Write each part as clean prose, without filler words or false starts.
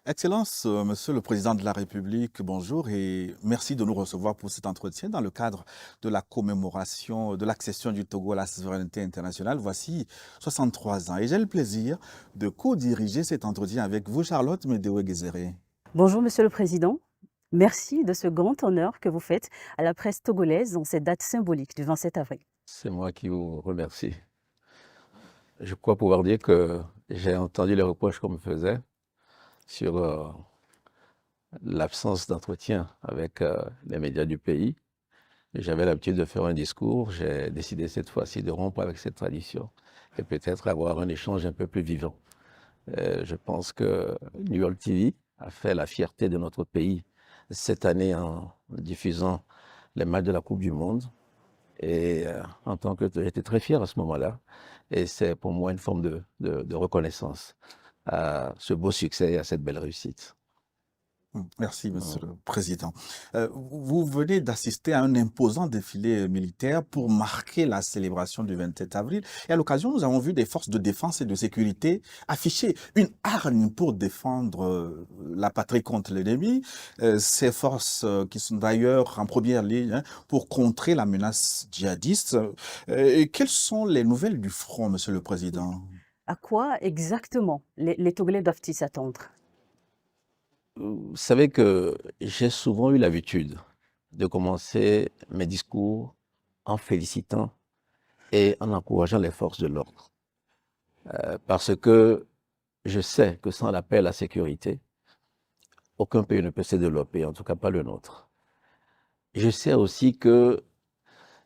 Excellence, Monsieur le Président de la République, bonjour et merci de nous recevoir pour cet entretien dans le cadre de la commémoration de l'accession du Togo à la souveraineté internationale. Voici 63 ans et j'ai le plaisir de co-diriger cet entretien avec vous, Charlotte Médéoué-Guézéré. Bonjour Monsieur le Président, merci de ce grand honneur que vous faites à la presse togolaise en cette date symbolique du 27 avril. C'est moi qui vous remercie. Je crois pouvoir dire que j'ai entendu les reproches qu'on me faisait sur l'absence d'entretien avec les médias du pays. J'avais l'habitude de faire un discours. J'ai décidé cette fois-ci de rompre avec cette tradition et peut-être avoir un échange un peu plus vivant. Je pense que New York TV a fait la fierté de notre pays cette année en diffusant les matchs de la Coupe du Monde. Et en tant que j'étais très fier à ce moment-là. Et c'est pour moi une forme de reconnaissance à ce beau succès et à cette belle réussite. Merci, Monsieur le Président. Vous venez d'assister à un imposant défilé militaire pour marquer la célébration du 27 avril. Et à l'occasion, nous avons vu des forces de défense et de sécurité afficher une hargne pour défendre la patrie contre l'ennemi. Ces forces qui sont d'ailleurs en première ligne pour contrer la menace djihadiste. Quelles sont les nouvelles du front, Monsieur le Président? À quoi exactement les Togolais doivent-ils s'attendre? Vous savez que j'ai souvent eu l'habitude de commencer mes discours en félicitant et en encourageant les forces de l'ordre. Parce que je sais que sans la paix et la sécurité, aucun pays ne peut se développer, en tout cas pas le nôtre. Je sais aussi que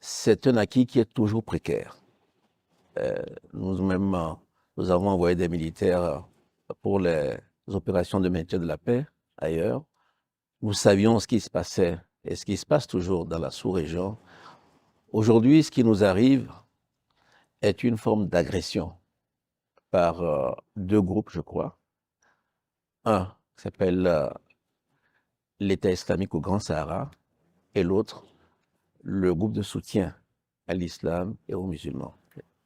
c'est un acquis qui est toujours précaire. Nous-mêmes, nous avons envoyé des militaires pour les opérations de maintien de la paix ailleurs. Nous savions ce qui se passait et ce qui se passe toujours dans la sous-région. Aujourd'hui, ce qui nous arrive est une forme d'agression par deux groupes, je crois. Un qui s'appelle l'État islamique au Grand Sahara et l'autre, le groupe de soutien à l'islam et aux musulmans.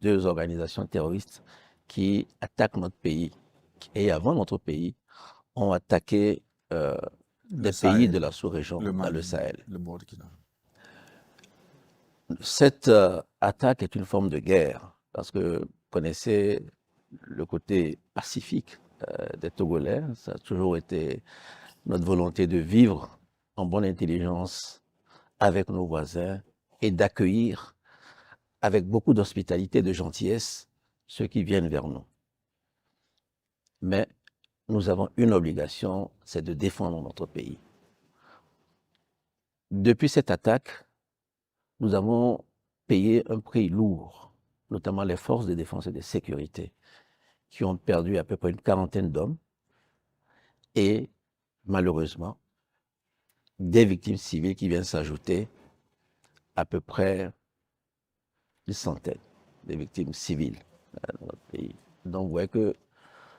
Deux organisations terroristes qui attaquent notre pays et avant notre pays ont attaqué des pays de la sous-région le dans le Mali, Sahel. le Burkina. Cette attaque est une forme de guerre parce que vous connaissez le côté pacifique des Togolais. Ça a toujours été notre volonté de vivre en bonne intelligence avec nos voisins et d'accueillir avec beaucoup d'hospitalité et de gentillesse ceux qui viennent vers nous. Mais nous avons une obligation, c'est de défendre notre pays. Depuis cette attaque, nous avons payé un prix lourd, notamment les forces de défense et de sécurité, qui ont perdu à peu près une quarantaine d'hommes et malheureusement, des victimes civiles qui viennent s'ajouter à peu près une centaine de victimes civiles dans notre pays. Donc, vous voyez que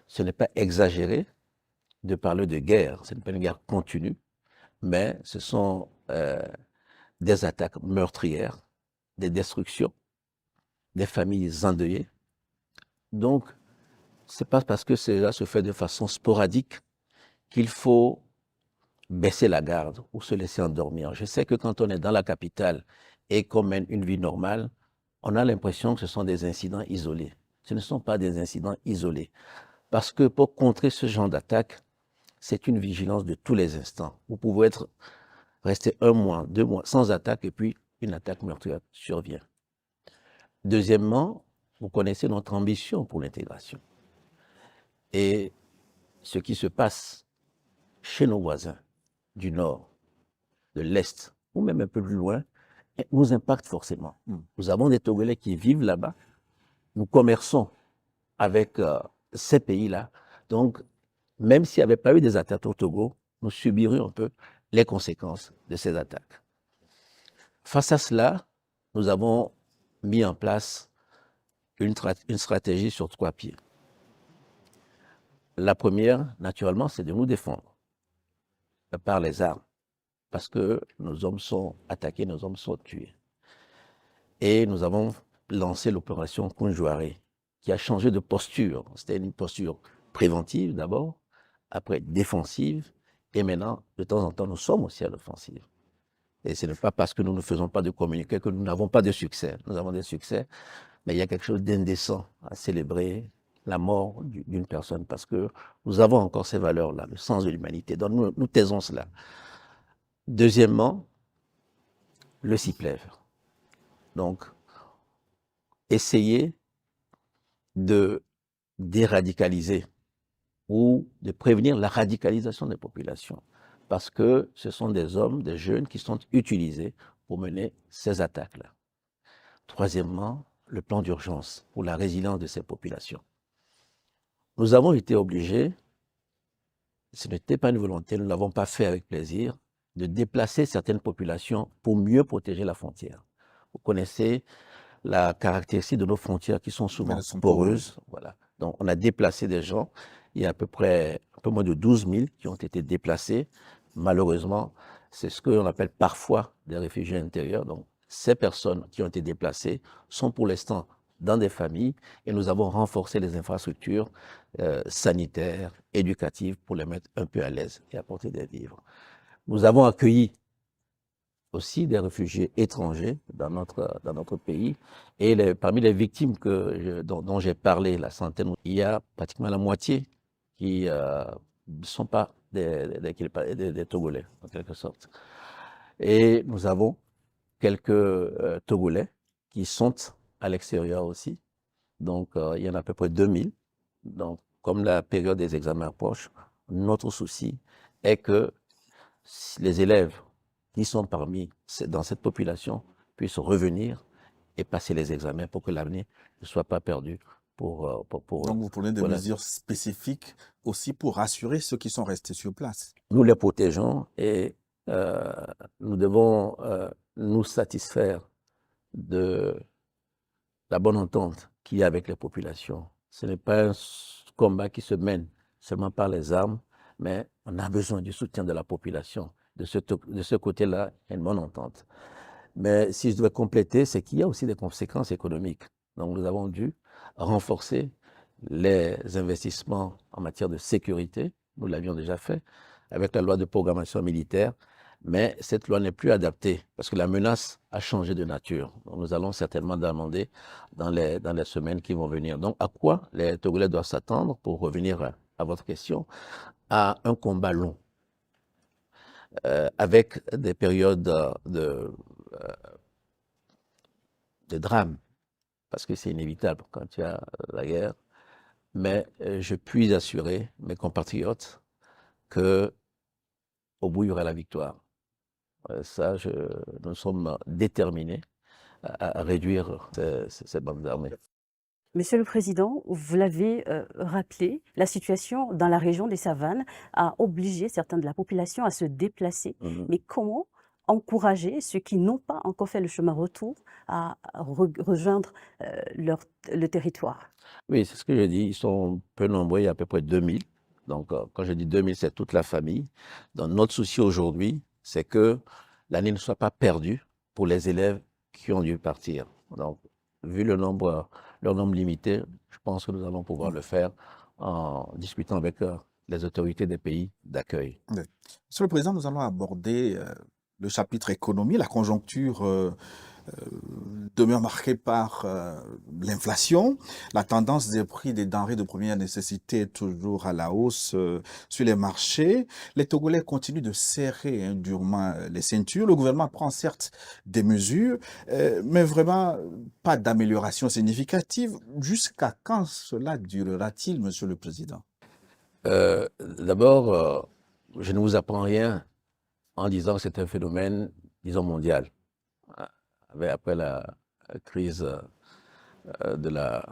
ce n'est pas exagéré de parler de guerre. Ce n'est pas une guerre continue, mais ce sont des attaques meurtrières, des destructions, des familles endeuillées. Donc, ce n'est pas parce que cela se fait de façon sporadique qu'il faut baisser la garde ou se laisser endormir. Je sais que quand on est dans la capitale et qu'on mène une vie normale, on a l'impression que ce sont des incidents isolés. Ce ne sont pas des incidents isolés. Parce que pour contrer ce genre d'attaque, c'est une vigilance de tous les instants. Vous pouvez rester 1 mois, 2 mois sans attaque et puis une attaque meurtrière survient. Deuxièmement, vous connaissez notre ambition pour l'intégration. Et ce qui se passe chez nos voisins du Nord, de l'Est, ou même un peu plus loin, nous impacte forcément. Nous avons des Togolais qui vivent là-bas. Nous commerçons avec ces pays-là. Donc, même s'il n'y avait pas eu des attaques au Togo, nous subirions un peu les conséquences de ces attaques. Face à cela, nous avons mis en place une stratégie sur 3 pieds. La première, naturellement, c'est de nous défendre par les armes, parce que nos hommes sont attaqués, nos hommes sont tués. Et nous avons lancé l'opération Kunjouaré, qui a changé de posture. C'était une posture préventive d'abord, après défensive, et maintenant, de temps en temps, nous sommes aussi à l'offensive. Et ce n'est pas parce que nous ne faisons pas de communiqué que nous n'avons pas de succès. Nous avons des succès, mais il y a quelque chose d'indécent à célébrer la mort d'une personne parce que nous avons encore ces valeurs-là, le sens de l'humanité. Donc nous taisons cela. Deuxièmement, le CIPLEV. Donc, essayer de déradicaliser ou de prévenir la radicalisation des populations. Parce que ce sont des hommes, des jeunes qui sont utilisés pour mener ces attaques-là. Troisièmement, le plan d'urgence pour la résilience de ces populations. Nous avons été obligés, ce n'était pas une volonté, nous ne l'avons pas fait avec plaisir, de déplacer certaines populations pour mieux protéger la frontière. Vous connaissez la caractéristique de nos frontières qui sont souvent poreuses. Voilà. Donc, on a déplacé des gens. Il y a à peu près un peu moins de 12 000 qui ont été déplacés. Malheureusement, c'est ce qu'on appelle parfois des réfugiés intérieurs. Donc, ces personnes qui ont été déplacées sont pour l'instant dans des familles et nous avons renforcé les infrastructures sanitaires, éducatives pour les mettre un peu à l'aise et apporter des vivres. Nous avons accueilli aussi des réfugiés étrangers dans notre pays. Et parmi les victimes dont j'ai parlé, la centaine, il y a pratiquement la moitié qui ne sont pas des Togolais, en quelque sorte. Et nous avons quelques Togolais qui sont à l'extérieur aussi. Donc, il y en a à peu près 2000. Donc, comme la période des examens approche, notre souci est que les élèves qui sont dans cette population puissent revenir et passer les examens pour que l'avenir ne soit pas perdu pour Donc, vous prenez des mesures spécifiques aussi pour rassurer ceux qui sont restés sur place. Nous les protégeons et nous devons nous satisfaire de la bonne entente qu'il y a avec les populations. Ce n'est pas un combat qui se mène seulement par les armes, mais on a besoin du soutien de la population. De ce côté-là, il y a une bonne entente. Mais si je dois compléter, c'est qu'il y a aussi des conséquences économiques. Donc nous avons dû renforcer les investissements en matière de sécurité. Nous l'avions déjà fait avec la loi de programmation militaire, mais cette loi n'est plus adaptée parce que la menace a changé de nature. Donc nous allons certainement demander dans les semaines qui vont venir. Donc à quoi les Togolais doivent s'attendre, pour revenir à votre question, à un combat long. Avec des périodes de drame, parce que c'est inévitable quand il y a la guerre. Mais je puis assurer mes compatriotes qu'au bout, il y aura la victoire. Ça, nous sommes déterminés à réduire ces bandes armées. Monsieur le Président, vous l'avez rappelé, la situation dans la région des Savanes a obligé certains de la population à se déplacer. Mais comment encourager ceux qui n'ont pas encore fait le chemin retour à rejoindre le territoire? Oui, c'est ce que je dis. Ils sont peu nombreux, il y a à peu près 2000. Donc, quand je dis 2000, c'est toute la famille. Donc, notre souci aujourd'hui, c'est que l'année ne soit pas perdue pour les élèves qui ont dû partir. Donc, vu leur nombre limité, je pense que nous allons pouvoir le faire en discutant avec les autorités des pays d'accueil. Oui. Monsieur le Président, nous allons aborder le chapitre économie. La conjoncture demeure marquée par l'inflation. La tendance des prix des denrées de première nécessité est toujours à la hausse sur les marchés. Les Togolais continuent de serrer durement les ceintures. Le gouvernement prend certes des mesures, mais vraiment pas d'amélioration significative. Jusqu'à quand cela durera-t-il, Monsieur le Président? D'abord, je ne vous apprends rien en disant que c'est un phénomène, disons, mondial. Après la crise de la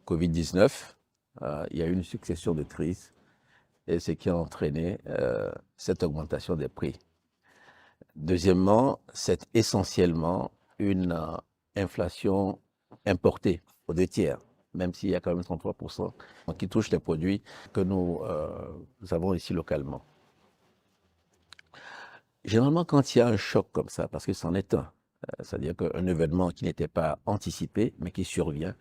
Covid-19, il y a eu une succession de crises et ce qui a entraîné cette augmentation des prix. Deuxièmement, c'est essentiellement une inflation importée aux 2/3, même s'il y a quand même 33% qui touche les produits que nous avons ici localement. Généralement, quand il y a un choc comme ça, parce que c'en est un, c'est-à-dire qu'un événement qui n'était pas anticipé, mais qui survient,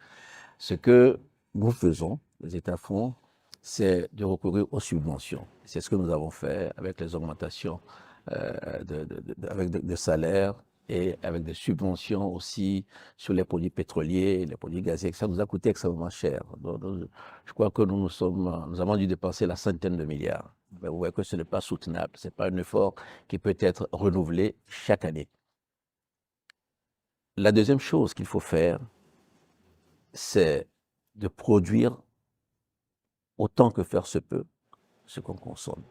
ce que nous faisons, les États font, c'est de recourir aux subventions. C'est ce que nous avons fait avec les augmentations avec de salaires et avec des subventions aussi sur les produits pétroliers, les produits gaziers. Ça nous a coûté extrêmement cher. Donc, je crois que nous avons dû dépenser la centaine de milliards. Mais vous voyez que ce n'est pas soutenable. Ce n'est pas un effort qui peut être renouvelé chaque année. La deuxième chose qu'il faut faire, c'est de produire autant que faire se peut ce qu'on consomme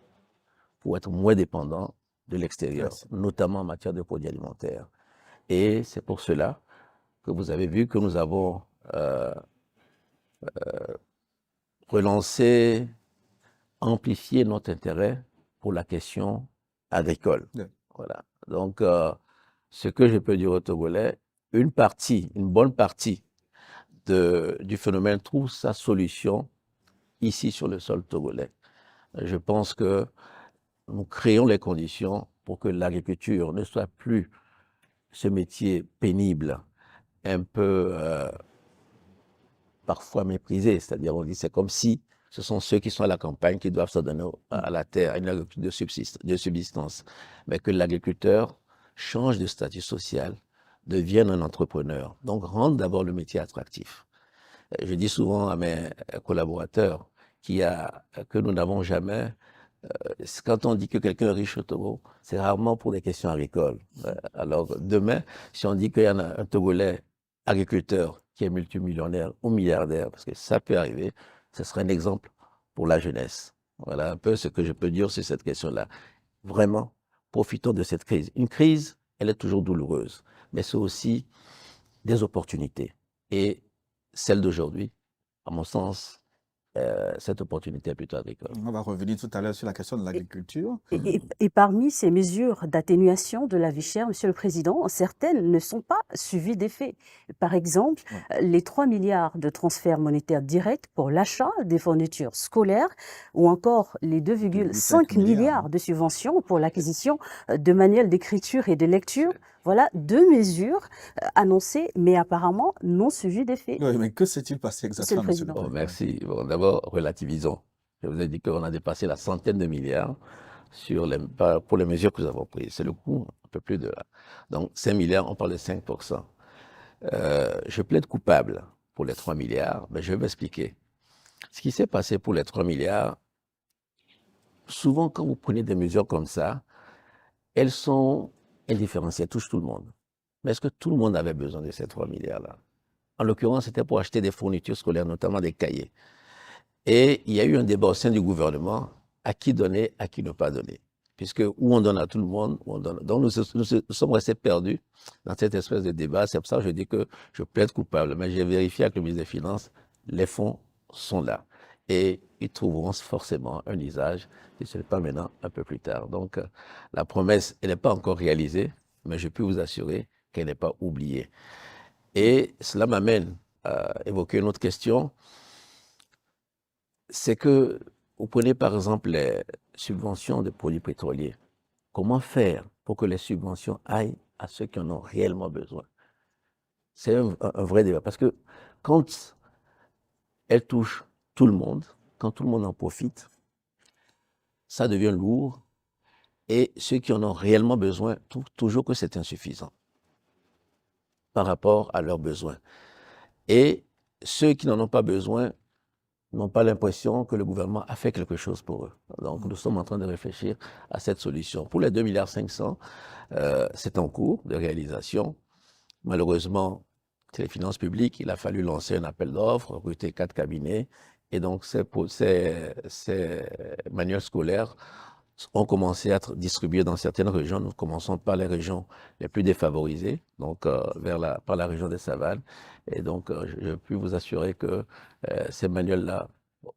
pour être moins dépendant de l'extérieur, notamment en matière de produits alimentaires. Et c'est pour cela que vous avez vu que nous avons relancé, amplifié notre intérêt pour la question agricole. Oui. Voilà. Donc, ce que je peux dire aux Togolais, une bonne partie du phénomène trouve sa solution ici sur le sol togolais. Je pense que nous créons les conditions pour que l'agriculture ne soit plus ce métier pénible, un peu parfois méprisé. C'est-à-dire, on dit c'est comme si ce sont ceux qui sont à la campagne qui doivent se donner à la terre, à une agriculture de subsistance. Mais que l'agriculteur change de statut social, devienne un entrepreneur. Donc, rendre d'abord le métier attractif. Je dis souvent à mes collaborateurs que nous n'avons jamais. Quand on dit que quelqu'un est riche au Togo, c'est rarement pour des questions agricoles. Alors, demain, si on dit qu'il y en a un Togolais agriculteur qui est multimillionnaire ou milliardaire, parce que ça peut arriver, ce serait un exemple pour la jeunesse. Voilà un peu ce que je peux dire sur cette question-là. Vraiment, profitons de cette crise. Une crise, elle est toujours douloureuse, mais c'est aussi des opportunités. Et celle d'aujourd'hui, à mon sens, cette opportunité est plutôt agricole. On va revenir tout à l'heure sur la question de l'agriculture. Et parmi ces mesures d'atténuation de la vie chère, Monsieur le Président, certaines ne sont pas suivies d'effet. Par exemple, les 3 milliards de transferts monétaires directs pour l'achat des fournitures scolaires ou encore les 2,5 milliards de subventions pour l'acquisition de manuels d'écriture et de lecture. Voilà 2 mesures annoncées, mais apparemment non suivies d'effet. Oui, mais que s'est-il passé exactement, Monsieur le Président? Oh, merci. Bon, d'abord, relativisons. Je vous ai dit qu'on a dépassé la centaine de milliards pour les mesures que nous avons prises. C'est le coût, un peu plus de là. Donc, 5 milliards, on parle de 5%. Je plaide coupable pour les 3 milliards, mais je vais m'expliquer. Ce qui s'est passé pour les 3 milliards, souvent quand vous prenez des mesures comme ça, elles sont indifférenciées, elles touchent tout le monde. Mais est-ce que tout le monde avait besoin de ces 3 milliards-là? En l'occurrence, c'était pour acheter des fournitures scolaires, notamment des cahiers. Et il y a eu un débat au sein du gouvernement, à qui donner, à qui ne pas donner. Puisque où on donne à tout le monde, où on donne. Donc nous sommes restés perdus dans cette espèce de débat. C'est pour ça que je dis que je plaide coupable. Mais j'ai vérifié avec le ministre des Finances, les fonds sont là. Et ils trouveront forcément un usage, si ce n'est pas maintenant, un peu plus tard. Donc la promesse, elle n'est pas encore réalisée, mais je peux vous assurer qu'elle n'est pas oubliée. Et cela m'amène à évoquer une autre question. C'est que vous prenez par exemple les subventions de produits pétroliers. Comment faire pour que les subventions aillent à ceux qui en ont réellement besoin? C'est un vrai débat. Parce que quand elles touchent tout le monde, quand tout le monde en profite, ça devient lourd. Et ceux qui en ont réellement besoin trouvent toujours que c'est insuffisant par rapport à leurs besoins. Et ceux qui n'en ont pas besoin n'ont pas l'impression que le gouvernement a fait quelque chose pour eux. Donc, nous sommes en train de réfléchir à cette solution. Pour les 2,5 milliards, c'est en cours de réalisation. Malheureusement, c'est les finances publiques, il a fallu lancer un appel d'offres, recruter 4 cabinets. Et donc, ces manuels scolaires ont commencé à être distribués dans certaines régions. Nous commençons par les régions les plus défavorisées, donc par la région des Savanes. Et donc, je peux vous assurer que ces manuels-là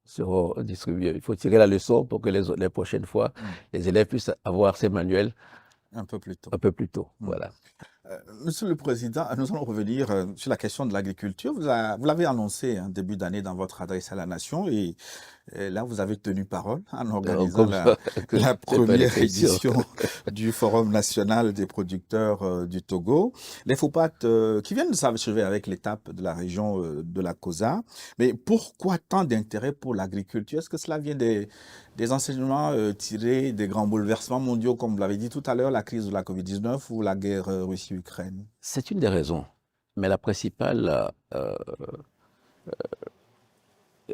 seront distribués. Il faut tirer la leçon pour que les prochaines fois, les élèves puissent avoir ces manuels un peu plus tôt. Un peu plus tôt, voilà. Monsieur le Président, nous allons revenir sur la question de l'agriculture. Vous l'avez annoncé en début d'année dans votre adresse à la Nation et Et là, vous avez tenu parole en Donc, organisant comme ça, que la c'est pas les première questions. édition du Forum national des producteurs du Togo. Les FOPAT qui viennent de s'achever avec l'étape de la région de la COSA. Mais pourquoi tant d'intérêt pour l'agriculture? Est-ce que cela vient des enseignements tirés des grands bouleversements mondiaux, comme vous l'avez dit tout à l'heure, la crise de la COVID-19 ou la guerre Russie-Ukraine? C'est une des raisons. Mais la principale,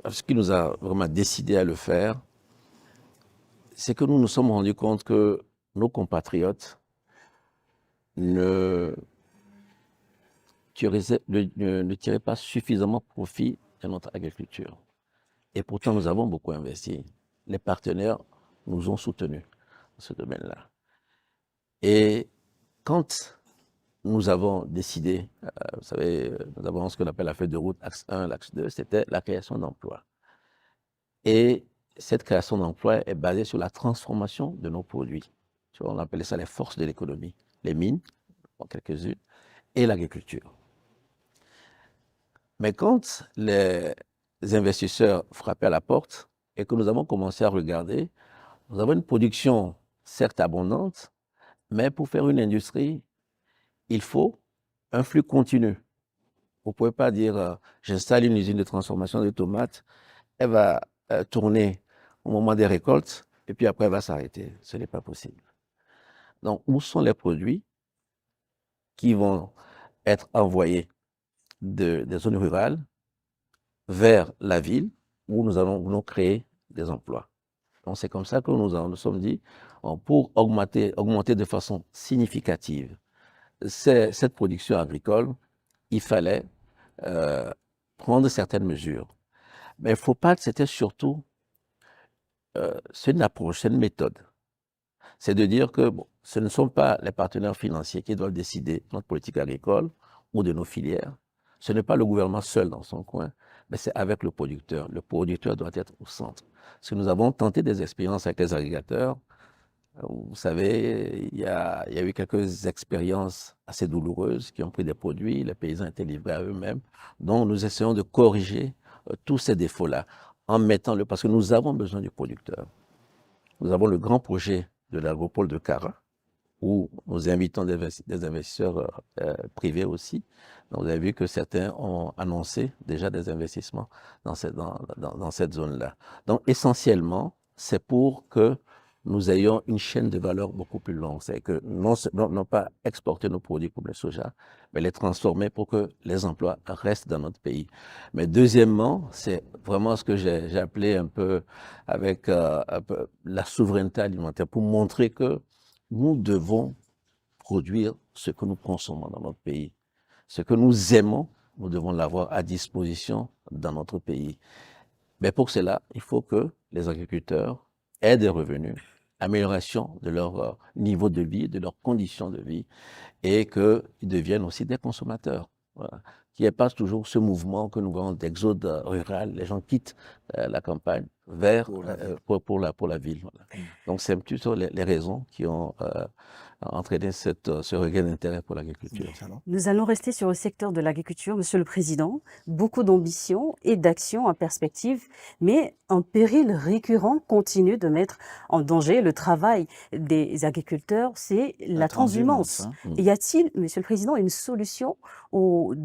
ce qui nous a vraiment décidé à le faire, c'est que nous nous sommes rendus compte que nos compatriotes ne ne tiraient pas suffisamment profit de notre agriculture. Et pourtant, nous avons beaucoup investi. Les partenaires nous ont soutenus dans ce domaine-là. Et quand nous avons décidé, vous savez, nous avons ce qu'on appelle la feuille de route, axe 1, l'axe 2, c'était la création d'emplois. Et cette création d'emplois est basée sur la transformation de nos produits. Tu vois, on appelait ça les forces de l'économie, les mines, en quelques-unes, et l'agriculture. Mais quand les investisseurs frappaient à la porte et que nous avons commencé à regarder, nous avons une production certes abondante, mais pour faire une industrie, il faut un flux continu. Vous ne pouvez pas dire j'installe une usine de transformation de tomates, elle va tourner au moment des récoltes et puis après elle va s'arrêter. Ce n'est pas possible. Donc, où sont les produits qui vont être envoyés des zones rurales vers la ville où nous allons créer des emplois? Donc, c'est comme ça que nous sommes dit, pour augmenter de façon significative cette production agricole, il fallait prendre certaines mesures. Mais il ne faut pas que c'était surtout, c'est une approche, c'est une méthode. C'est de dire que bon, ce ne sont pas les partenaires financiers qui doivent décider de notre politique agricole ou de nos filières. Ce n'est pas le gouvernement seul dans son coin, mais c'est avec le producteur. Le producteur doit être au centre. Parce que nous avons tenté des expériences avec les agriculteurs. Vous savez, il y a eu quelques expériences assez douloureuses qui ont pris des produits, les paysans étaient livrés à eux-mêmes. Donc, nous essayons de corriger tous ces défauts-là en mettant parce que nous avons besoin du producteur. Nous avons le grand projet de l'agropole de Kara, où nous invitons des investisseurs privés aussi. Donc, vous avez vu que certains ont annoncé déjà des investissements dans cette zone-là. Donc, essentiellement, c'est pour que nous ayons une chaîne de valeur beaucoup plus longue. C'est que non pas exporter nos produits comme le soja, mais les transformer pour que les emplois restent dans notre pays. Mais deuxièmement, c'est vraiment ce que j'ai appelé un peu avec un peu la souveraineté alimentaire, pour montrer que nous devons produire ce que nous consommons dans notre pays. Ce que nous aimons, nous devons l'avoir à disposition dans notre pays. Mais pour cela, il faut que les agriculteurs aient des revenus, amélioration de leur niveau de vie, de leurs conditions de vie, et qu'ils deviennent aussi des consommateurs. Voilà. Qu'il n'y ait pas toujours ce mouvement que nous voyons d'exode rural, les gens quittent la campagne vers pour la ville. Voilà. Donc c'est plutôt les raisons qui ont entraîné ce regain d'intérêt pour l'agriculture. Nous allons rester sur le secteur de l'agriculture, Monsieur le Président. Beaucoup d'ambition et d'action en perspective, mais un péril récurrent continue de mettre en danger le travail des agriculteurs, c'est la transhumance. Y a-t-il, Monsieur le Président, une solution aux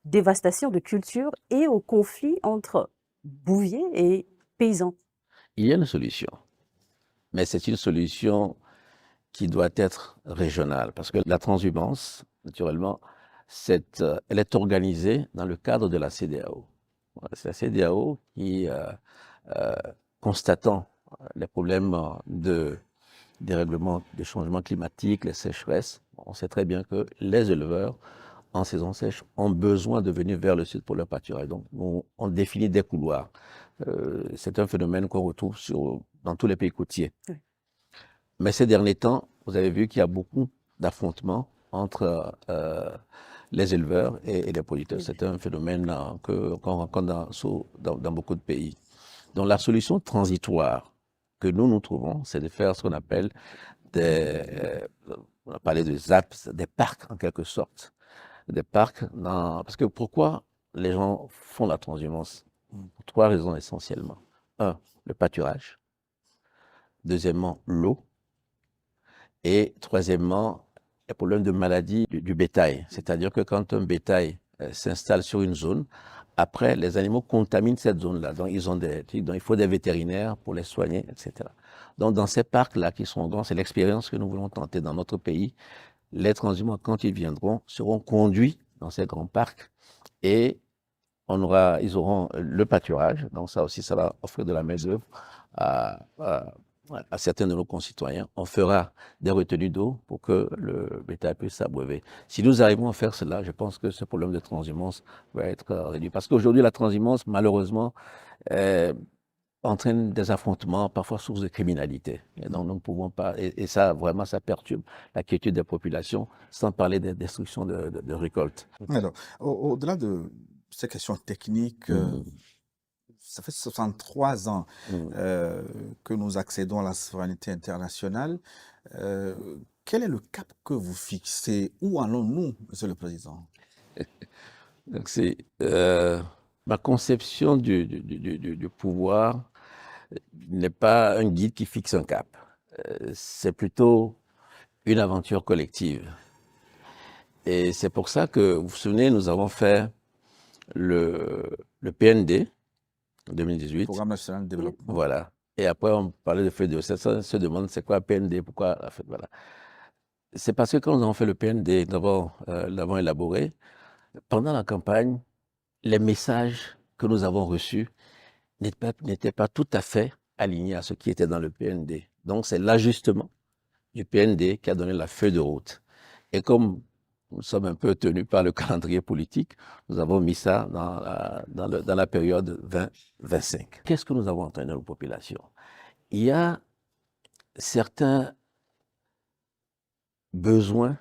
dévastations de cultures et aux conflits entre bouviers et paysans? Il y a une solution, mais c'est une solution qui doit être régionale, parce que la transhumance, naturellement, elle est organisée dans le cadre de la CEDEAO. C'est la CEDEAO qui, constatant les problèmes de dérèglement, de changement climatique, les sécheresses, on sait très bien que les éleveurs, en saison sèche, ont besoin de venir vers le sud pour leur pâturage. Donc, on définit des couloirs. C'est un phénomène qu'on retrouve dans tous les pays côtiers. Oui. Mais ces derniers temps, vous avez vu qu'il y a beaucoup d'affrontements entre les éleveurs et les producteurs. Oui. C'est un phénomène qu'on rencontre dans beaucoup de pays. Donc la solution transitoire que nous trouvons, c'est de faire ce qu'on appelle on a parlé de ZAP, des parcs en quelque sorte. Des parcs parce que pourquoi les gens font la transhumance? Pour trois raisons essentiellement. Un, le pâturage. Deuxièmement, l'eau. Et troisièmement, les problèmes de maladie du bétail. C'est-à-dire que quand un bétail s'installe sur une zone, après, les animaux contaminent cette zone-là. Donc, il faut des vétérinaires pour les soigner, etc. Donc, dans ces parcs-là qui sont grands, c'est l'expérience que nous voulons tenter dans notre pays. Les transhumants, quand ils viendront, seront conduits dans ces grands parcs et ils auront le pâturage. Donc, ça aussi, ça va offrir de la main-d'œuvre à certains de nos concitoyens. On fera des retenues d'eau pour que le bétail puisse s'abreuver. Si nous arrivons à faire cela, je pense que ce problème de transhumance va être réduit. Parce qu'aujourd'hui, la transhumance, malheureusement, entraîne des affrontements, parfois source de criminalité. Et donc, nous ne pouvons pas... Et ça, vraiment, ça perturbe la quiétude des populations, sans parler des destructions de récoltes. Alors, au-delà de ces questions techniques, ça fait 63 ans que nous accédons à la souveraineté internationale. Quel est le cap que vous fixez? Où allons-nous, Monsieur le Président? Donc, c'est ma conception du pouvoir n'est pas un guide qui fixe un cap. C'est plutôt une aventure collective. Et c'est pour ça que, vous vous souvenez, nous avons fait le PND en 2018. Programme national de développement. Voilà. Et après, on parlait de feuille de route. On se demande c'est quoi PND, pourquoi la feuille, voilà. C'est parce que quand nous avons fait le PND, d'abord, l'avons élaboré, pendant la campagne, les messages que nous avons reçus n'étaient pas tout à fait alignés à ce qui était dans le PND. Donc, c'est l'ajustement du PND qui a donné la feuille de route. Et comme nous sommes un peu tenus par le calendrier politique, nous avons mis ça dans la période 2025. Qu'est-ce que nous avons entendu dans nos populations? Il y a certains besoins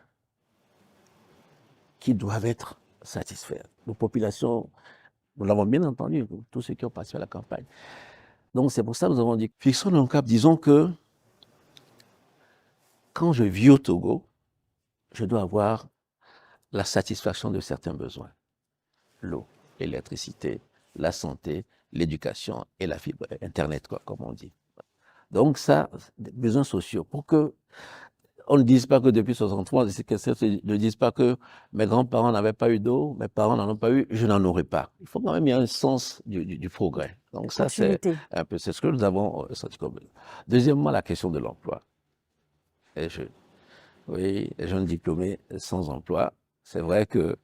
qui doivent être satisfaits. Nos populations, nous l'avons bien entendu, tous ceux qui ont participé à la campagne. Donc c'est pour ça que nous avons dit, fixons nos cap, disons que quand je vis au Togo, je dois avoir la satisfaction de certains besoins. L'eau, l'électricité, la santé, l'éducation et la fibre, Internet, quoi, comme on dit. Donc ça, des besoins sociaux, pour que on ne dise pas que depuis 63, ne dise pas que mes grands-parents n'avaient pas eu d'eau, mes parents n'en ont pas eu, je n'en aurai pas. Il faut quand même y avoir un sens du progrès. Donc ça, c'est un peu, c'est ce que nous avons senti comme. Deuxièmement, la question de l'emploi. Oui, les jeunes diplômés sans emploi, c'est vrai que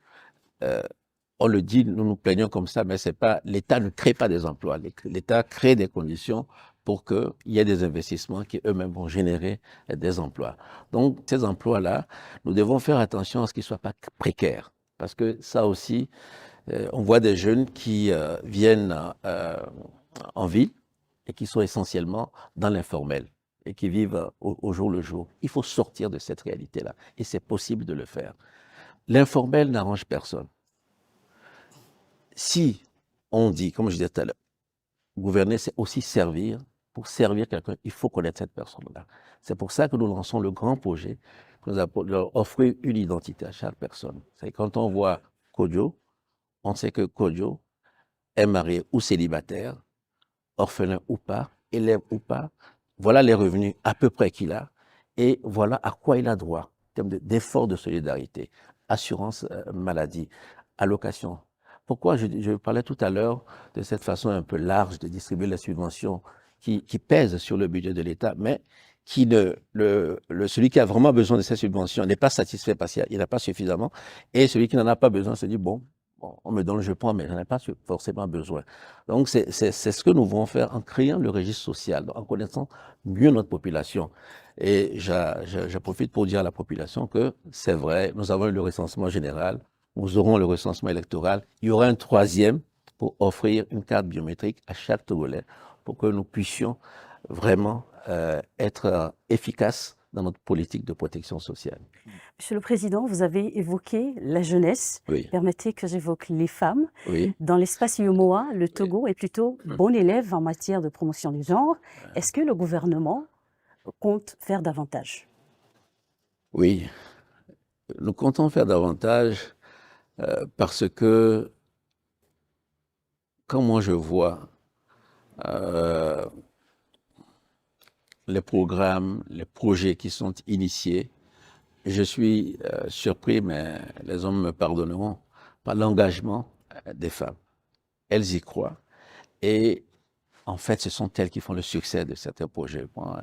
on le dit, nous nous plaignons comme ça, mais c'est pas, l'État ne crée pas des emplois. L'État crée des conditions pour qu'il y ait des investissements qui eux-mêmes vont générer des emplois. Donc, ces emplois-là, nous devons faire attention à ce qu'ils ne soient pas précaires. Parce que ça aussi, on voit des jeunes qui viennent en ville et qui sont essentiellement dans l'informel et qui vivent au jour le jour. Il faut sortir de cette réalité-là. Et c'est possible de le faire. L'informel n'arrange personne. Si on dit, comme je disais tout à l'heure, gouverner, c'est aussi servir. Pour servir quelqu'un, il faut connaître cette personne-là. C'est pour ça que nous lançons le grand projet, pour leur offrir une identité à chaque personne. C'est quand on voit Kodjo, on sait que Kodjo est marié ou célibataire, orphelin ou pas, élève ou pas. Voilà les revenus à peu près qu'il a et voilà à quoi il a droit en termes d'efforts de solidarité, assurance maladie, allocation. Pourquoi je parlais tout à l'heure de cette façon un peu large de distribuer les subventions qui pèsent sur le budget de l'État, mais qui celui qui a vraiment besoin de ces subventions n'est pas satisfait parce qu'il n'a pas suffisamment, et celui qui n'en a pas besoin se dit, bon, on me donne, je prends, mais je n'en ai pas forcément besoin. Donc, c'est ce que nous voulons faire en créant le registre social, en connaissant mieux notre population. Et je profite pour dire à la population que c'est vrai, nous avons eu le recensement général, nous aurons le recensement électoral. Il y aura un troisième pour offrir une carte biométrique à chaque Togolais pour que nous puissions vraiment être efficaces dans notre politique de protection sociale. Monsieur le Président, vous avez évoqué la jeunesse. Oui. Permettez que j'évoque les femmes. Oui. Dans l'espace IOMOA, le Togo est plutôt bon élève en matière de promotion du genre. Est-ce que le gouvernement compte faire davantage? Oui, nous comptons faire davantage parce que quand moi je vois les programmes, les projets qui sont initiés. Je suis surpris, mais les hommes me pardonneront, par l'engagement des femmes. Elles y croient. Et en fait, ce sont elles qui font le succès de certains projets. Bon,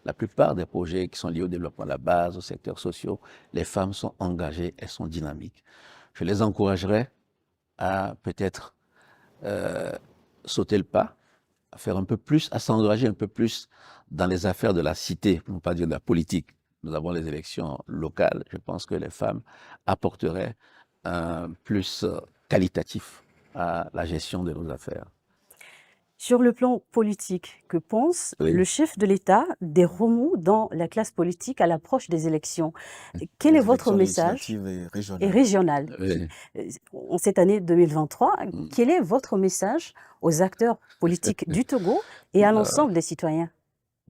la plupart des projets qui sont liés au développement de la base, aux secteurs sociaux, les femmes sont engagées, elles sont dynamiques. Je les encouragerais à peut-être sauter le pas, à faire un peu plus, à s'engager un peu plus dans les affaires de la cité, pour ne pas dire de la politique. Nous avons les élections locales. Je pense que les femmes apporteraient un plus qualitatif à la gestion de nos affaires. Sur le plan politique, que pense Oui. le chef de l'État des remous dans la classe politique à l'approche des élections? Quel Les est votre élections message? législatives et Et régionales. régional. Oui. En cette année 2023, Mm. quel est votre message aux acteurs politiques du Togo et à l'ensemble des citoyens?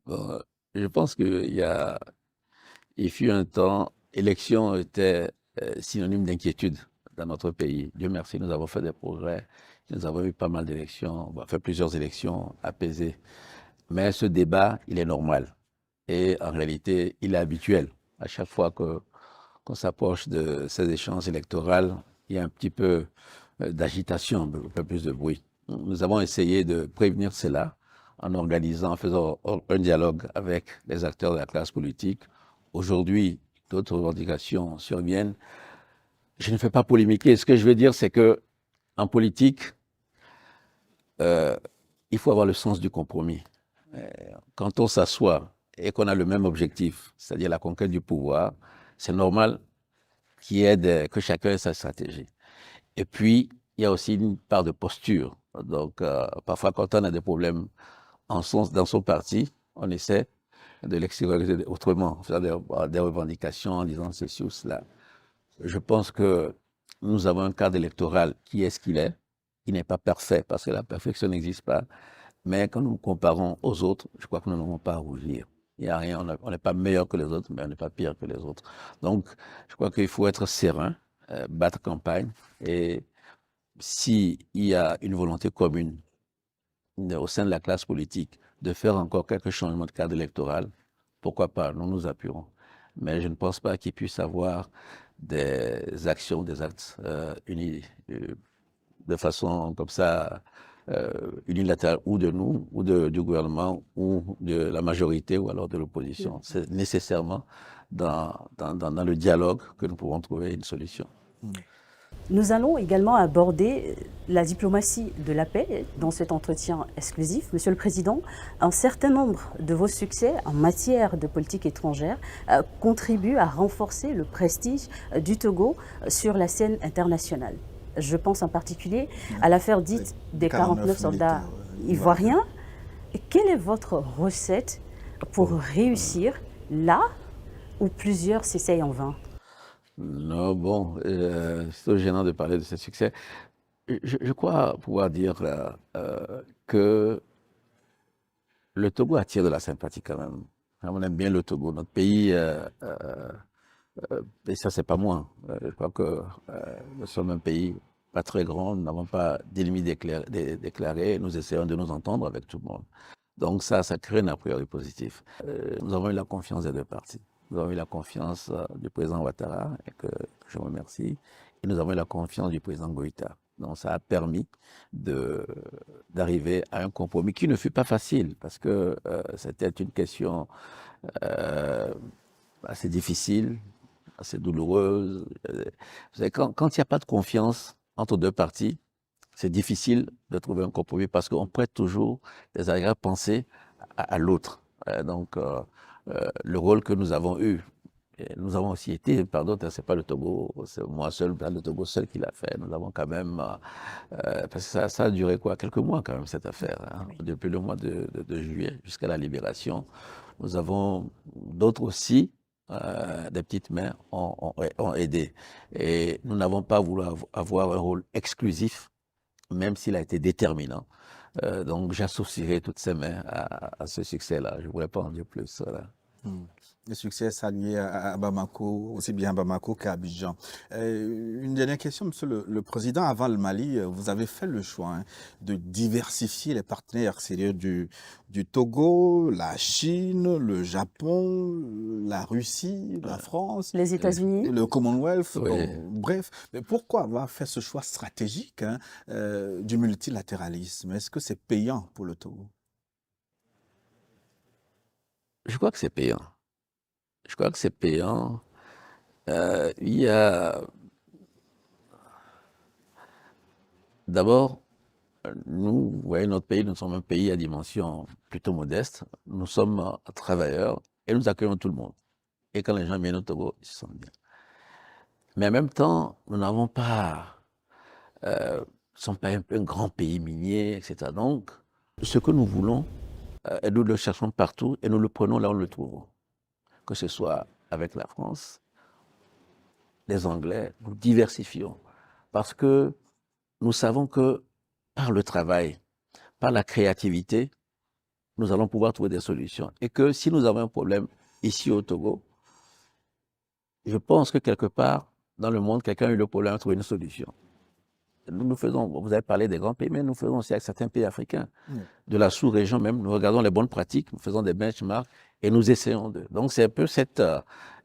Bon, je pense il fut un temps, élection était synonyme d'inquiétude dans notre pays. Dieu merci, nous avons fait des progrès. Nous avons eu pas mal d'élections, on a fait plusieurs élections apaisées. Mais ce débat, il est normal. Et en réalité, il est habituel. À chaque fois qu'on s'approche de ces échéances électorales, il y a un petit peu d'agitation, un peu plus de bruit. Nous avons essayé de prévenir cela en organisant, en faisant un dialogue avec les acteurs de la classe politique. Aujourd'hui, d'autres revendications surviennent. Je ne fais pas polémiquer. Ce que je veux dire, c'est que en politique, il faut avoir le sens du compromis. Quand on s'assoit et qu'on a le même objectif, c'est-à-dire la conquête du pouvoir, c'est normal que chacun ait sa stratégie. Et puis, il y a aussi une part de posture. Donc, parfois, quand on a des problèmes dans son parti, on essaie de l'extérioriser autrement, faire des revendications en disant ceci ou cela. Je pense que nous avons un cadre électoral qui est ce qu'il est, qui n'est pas parfait, parce que la perfection n'existe pas. Mais quand nous nous comparons aux autres, je crois que nous n'avons pas à rougir. Il n'y a rien, on n'est pas meilleur que les autres, mais on n'est pas pire que les autres. Donc, je crois qu'il faut être serein, battre campagne, et s'il y a une volonté commune au sein de la classe politique de faire encore quelques changements de cadre électoral, pourquoi pas, nous nous appuierons. Mais je ne pense pas qu'il puisse y avoir des actions, des actes unis de façon comme ça unilatérale, ou de nous, ou du gouvernement, ou de la majorité, ou alors de l'opposition. C'est nécessairement dans le dialogue que nous pourrons trouver une solution. Nous allons également aborder la diplomatie de la paix dans cet entretien exclusif. Monsieur le Président, un certain nombre de vos succès en matière de politique étrangère contribuent à renforcer le prestige du Togo sur la scène internationale. Je pense en particulier à l'affaire dite des 49 soldats ivoiriens. Quelle est votre recette pour réussir là où plusieurs s'essayent en vain? Non, bon, c'est gênant de parler de ce succès. Je crois pouvoir dire que le Togo attire de la sympathie quand même. On aime bien le Togo. Notre pays, et ça, c'est pas moi. Je crois que nous sommes un pays pas très grand, nous n'avons pas d'ennemis déclarés, nous essayons de nous entendre avec tout le monde. Donc ça crée un a priori positif. Nous avons eu la confiance des deux parties. Nous avons eu la confiance du président Ouattara, et que je remercie, et nous avons eu la confiance du président Goïta. Donc ça a permis d'arriver à un compromis qui ne fut pas facile, parce que c'était une question assez difficile, assez douloureuse. Vous savez, quand il n'y a pas de confiance entre deux parties, c'est difficile de trouver un compromis, parce qu'on prête toujours des arrière-pensées à l'autre. Donc, le rôle que nous avons eu, et nous avons aussi été, pardon, c'est pas le Togo, c'est moi seul, le Togo seul qui l'a fait. Nous avons quand même, parce que ça a duré quoi, quelques mois quand même cette affaire, hein, depuis le mois de juillet jusqu'à la libération. Nous avons d'autres aussi, des petites mains ont aidé. Et nous n'avons pas voulu avoir un rôle exclusif, même s'il a été déterminant. Donc j'associerai toutes ces mains à ce succès-là. Je ne voudrais pas en dire plus. Voilà. Le succès salué à Bamako, aussi bien à Bamako qu'à Abidjan. Une dernière question, Monsieur le Président. Avant le Mali, vous avez fait le choix de diversifier les partenaires extérieurs du Togo, la Chine, le Japon, la Russie, la France, Les États-Unis. le Commonwealth. Oui. Bref, mais pourquoi avoir fait ce choix stratégique du multilatéralisme? Est-ce que c'est payant pour le Togo? Je crois que c'est payant. Je crois que c'est payant. Il y a d'abord, nous, vous voyez, notre pays, nous sommes un pays à dimension plutôt modeste. Nous sommes travailleurs et nous accueillons tout le monde. Et quand les gens viennent au Togo, ils se sentent bien. Mais en même temps, nous n'avons pas, nous ne sommes pas un grand pays minier, etc. Donc, ce que nous voulons, et nous le cherchons partout et nous le prenons là où nous le trouvons. Que ce soit avec la France, les Anglais, nous diversifions. Parce que nous savons que par le travail, par la créativité, nous allons pouvoir trouver des solutions. Et que si nous avons un problème ici au Togo, je pense que quelque part dans le monde, quelqu'un a eu le problème à trouver une solution. Nous faisons, vous avez parlé des grands pays, mais nous faisons aussi avec certains pays africains, de la sous-région même, nous regardons les bonnes pratiques, nous faisons des benchmarks et nous essayons de. Donc c'est un peu cette,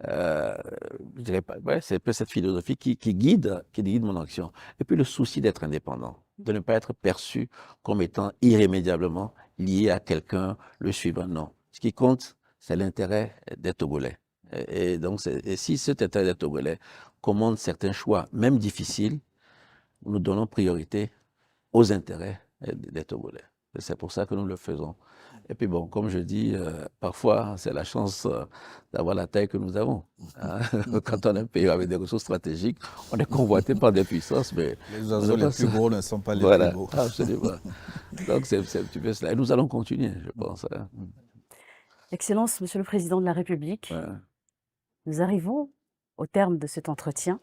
je dirais pas, ouais, c'est un peu cette philosophie qui guide mon action. Et puis le souci d'être indépendant, de ne pas être perçu comme étant irrémédiablement lié à quelqu'un, le suivant. Non. Ce qui compte, c'est l'intérêt des Togolais. Et donc, et si cet intérêt des Togolais commande certains choix, même difficiles, nous donnons priorité aux intérêts des Togolais. C'est pour ça que nous le faisons. Et puis bon, comme je dis, parfois, c'est la chance d'avoir la taille que nous avons. Hein. Quand on est un pays avec des ressources stratégiques, on est convoité par des puissances, mais... Les oiseaux les plus gros ne sont pas les plus beaux. Absolument. Donc c'est un petit peu cela. Et nous allons continuer, je pense. Hein. Excellence, Monsieur le Président de la République, nous arrivons au terme de cet entretien.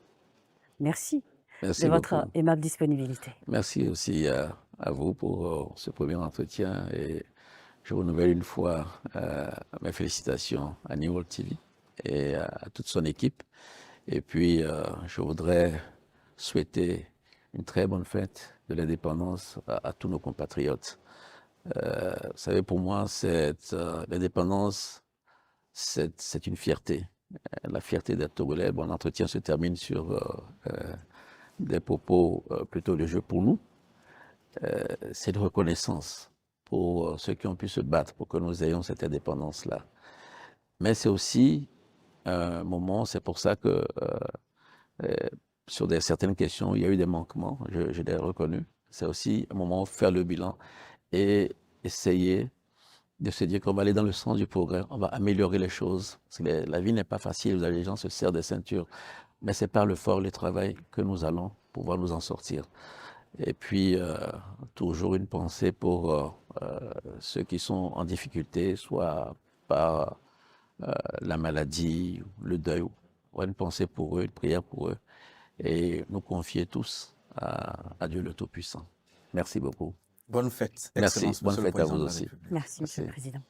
Merci. Merci de votre beaucoup. aimable disponibilité. Merci aussi à vous pour ce premier entretien et je renouvelle une fois mes félicitations à New World TV et à toute son équipe. Et puis, je voudrais souhaiter une très bonne fête de l'indépendance à tous nos compatriotes. Vous savez, pour moi, l'indépendance, c'est une fierté. La fierté d'être Togolais. Bon, l'entretien se termine sur des propos plutôt de jeu pour nous. C'est de reconnaissance pour ceux qui ont pu se battre pour que nous ayons cette indépendance-là. Mais c'est aussi un moment, c'est pour ça que sur certaines questions, il y a eu des manquements, je l'ai reconnu. C'est aussi un moment où faire le bilan et essayer de se dire qu'on va aller dans le sens du progrès, on va améliorer les choses. Parce que la vie n'est pas facile, les gens se serrent des ceintures, mais c'est par le fort, le travail que nous allons pouvoir nous en sortir. Et puis, toujours une pensée pour ceux qui sont en difficulté, soit par la maladie, le deuil, une pensée pour eux, une prière pour eux, et nous confier tous à Dieu le Tout-Puissant. Merci beaucoup. Bonne fête. Merci, bonne fête à vous de la aussi. République. Merci, Monsieur le Président.